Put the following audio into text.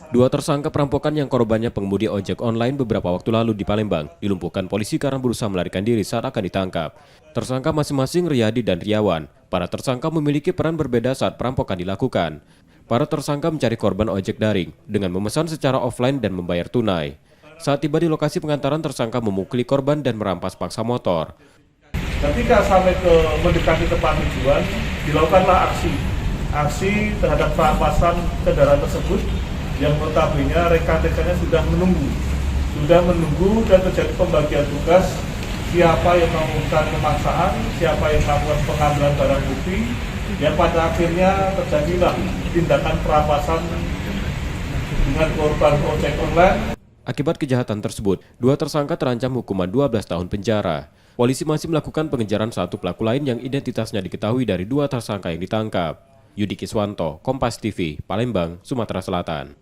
Dua tersangka perampokan yang korbannya pengemudi ojek online beberapa waktu lalu di Palembang dilumpuhkan polisi karena berusaha melarikan diri saat akan ditangkap. Tersangka masing-masing Riyadi dan Riawan. Para tersangka memiliki peran berbeda saat perampokan dilakukan. Para tersangka mencari korban ojek daring dengan memesan secara offline dan membayar tunai. Saat tiba di lokasi pengantaran, tersangka memukuli korban dan merampas paksa motor. Ketika sampai ke mendekati tempat tujuan, dilakukanlah aksi terhadap perampasan kendaraan tersebut yang notabene rekan-rekannya sudah menunggu dan terjadi pembagian tugas siapa yang melakukan pemaksaan, siapa yang melakukan pengambilan barang bukti, yang pada akhirnya terjadilah tindakan perampasan dengan korban ojek online. Akibat kejahatan tersebut, dua tersangka terancam hukuman 12 tahun penjara. Polisi masih melakukan pengejaran satu pelaku lain yang identitasnya diketahui dari dua tersangka yang ditangkap. Yudi Kiswanto, Kompas TV, Palembang, Sumatera Selatan.